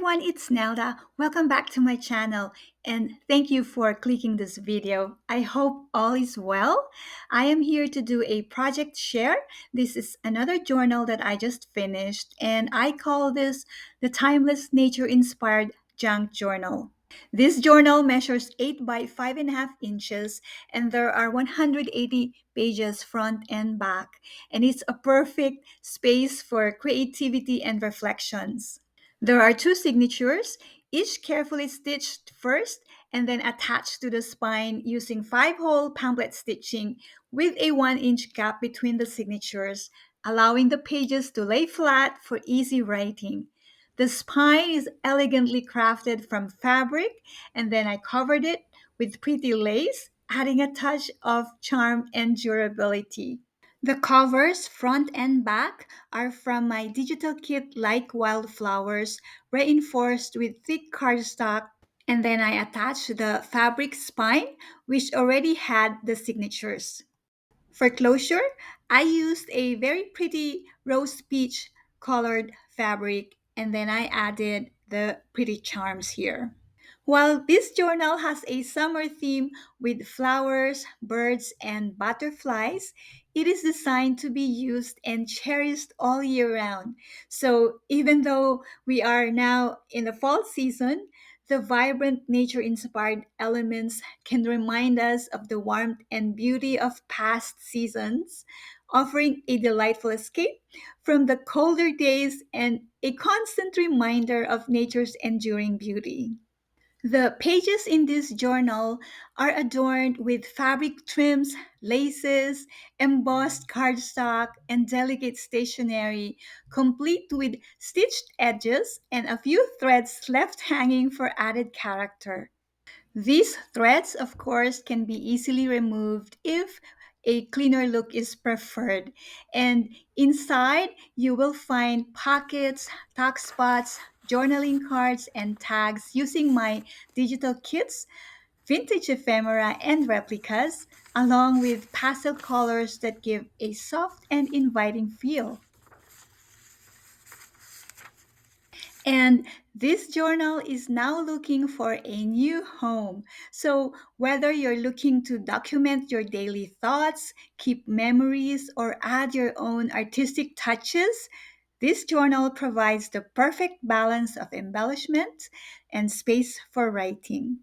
everyone, it's Nelda. Welcome back to my channel and thank you for clicking this video. I hope all is well. I am here to do a project share. This is another journal that I just finished and I call this the Timeless Nature Inspired Junk Journal. This journal measures 8 by 5.5 inches and there are 180 pages front and back, and it's a perfect space for creativity and reflections. There are two signatures, each carefully stitched first and then attached to the spine using 5-hole pamphlet stitching with a 1-inch gap between the signatures, allowing the pages to lay flat for easy writing. The spine is elegantly crafted from fabric, and then I covered it with pretty lace, adding a touch of charm and durability. The covers, front and back, are from my digital kit Like Wildflowers, reinforced with thick cardstock, and then I attached the fabric spine, which already had the signatures. For closure, I used a very pretty rose peach colored fabric, and then I added the pretty charms here. While this journal has a summer theme with flowers, birds, and butterflies, it is designed to be used and cherished all year round. So even though we are now in the fall season, the vibrant nature inspired elements can remind us of the warmth and beauty of past seasons, offering a delightful escape from the colder days and a constant reminder of nature's enduring beauty. The pages in this journal are adorned with fabric trims, laces, embossed cardstock, and delicate stationery, complete with stitched edges and a few threads left hanging for added character. These threads, of course, can be easily removed if a cleaner look is preferred. And inside, you will find pockets, tuck spots, journaling cards, and tags using my digital kits, vintage ephemera, and replicas, along with pastel colors that give a soft and inviting feel. And this journal is now looking for a new home. So, whether you're looking to document your daily thoughts, keep memories, or add your own artistic touches, this journal provides the perfect balance of embellishment and space for writing.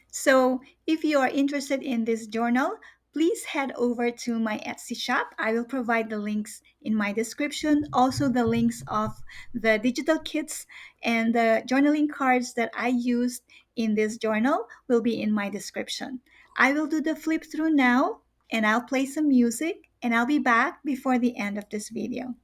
So, if you are interested in this journal, please head over to my Etsy shop. I will provide the links in my description, also the links of the digital kits and the journaling cards that I used in this journal will be in my description. I will do the flip through now and I'll play some music and I'll be back before the end of this video.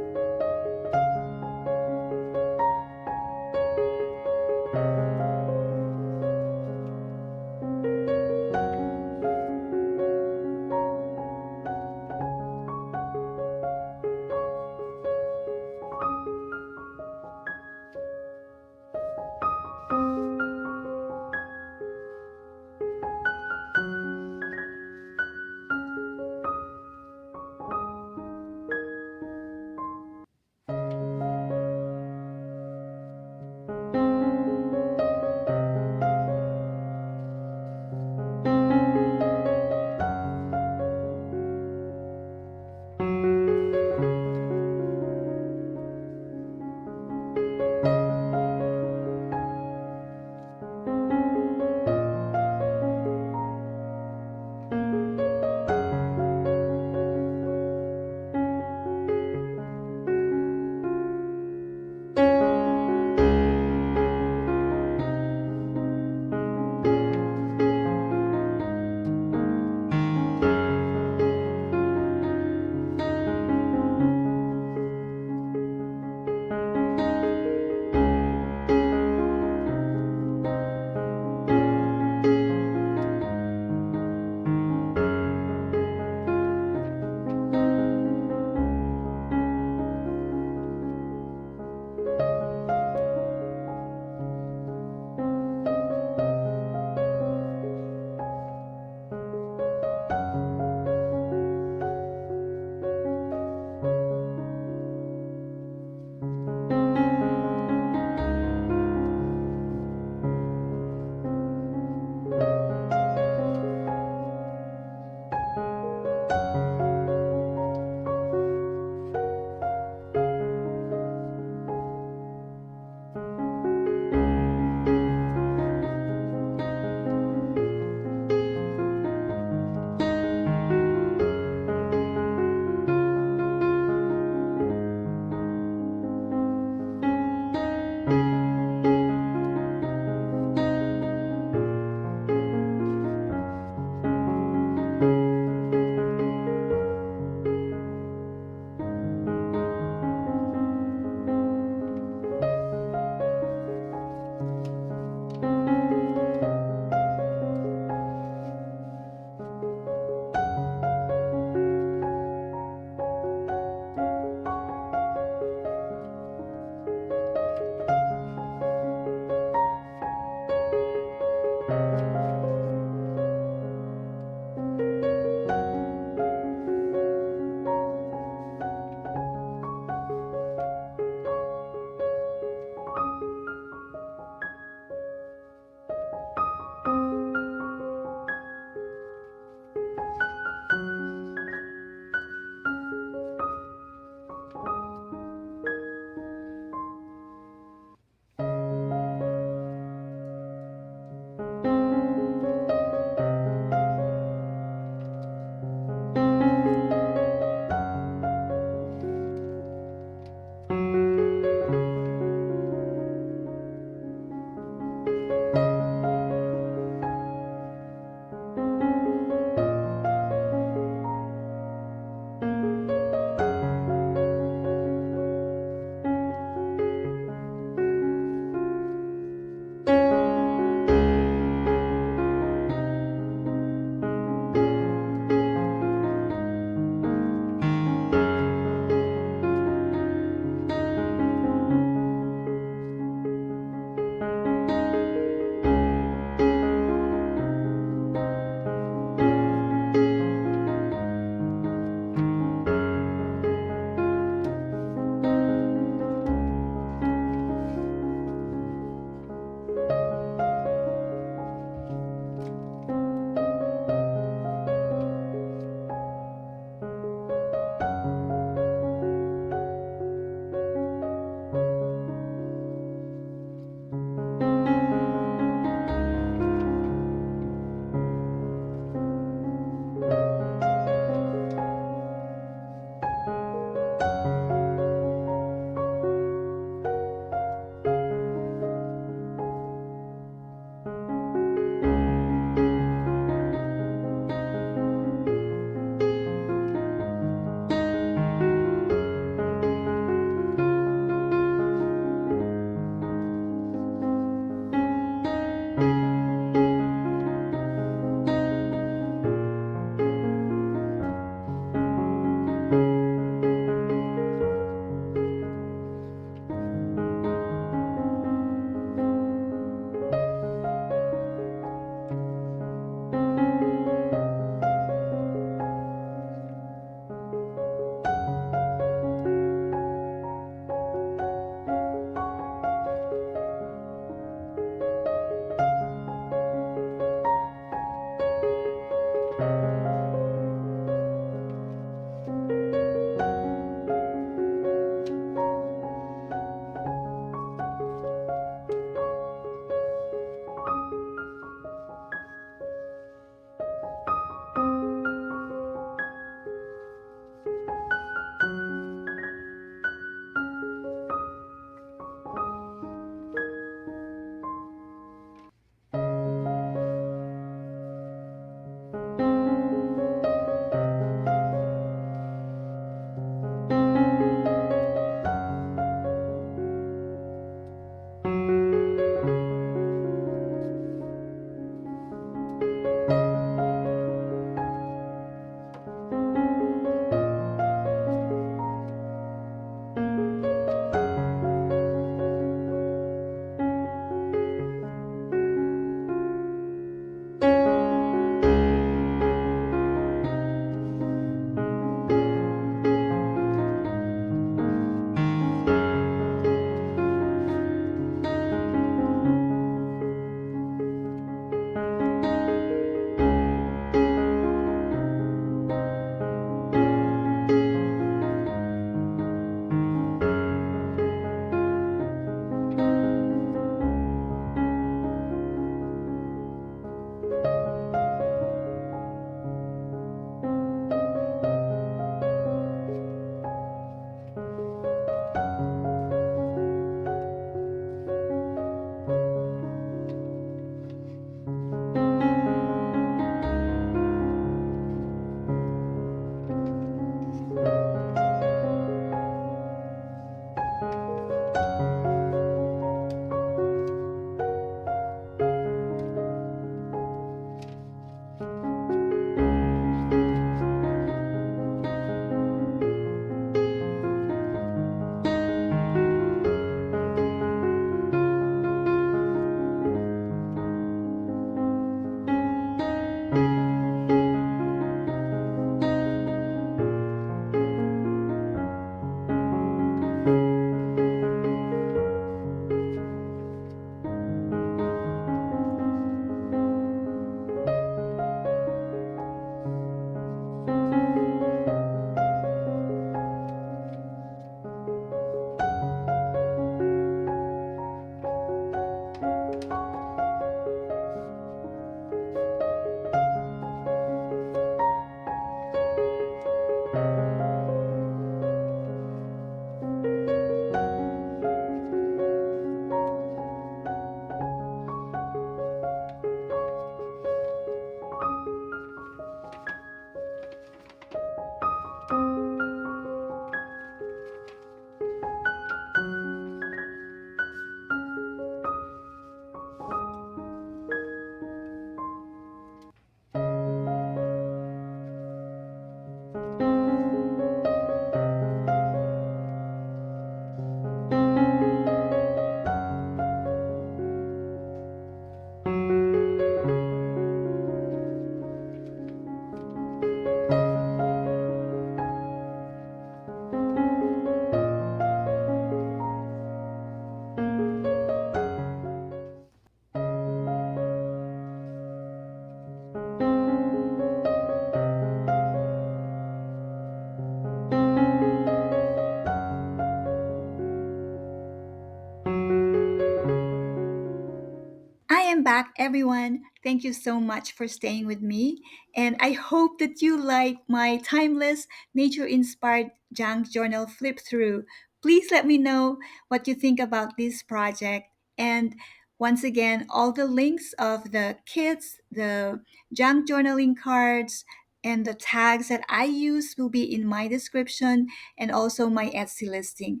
back, everyone. Thank you so much for staying with me. And I hope that you like my timeless, nature inspired junk journal flip through. Please let me know what you think about this project. And once again, all the links of the kits, the junk journaling cards, and the tags that I use will be in my description and also my Etsy listing.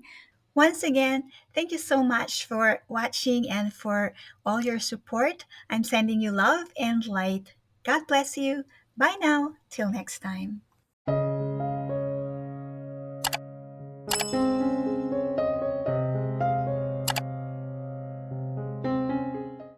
Once again, thank you so much for watching and for all your support. I'm sending you love and light. God bless you. Bye now. Till next time.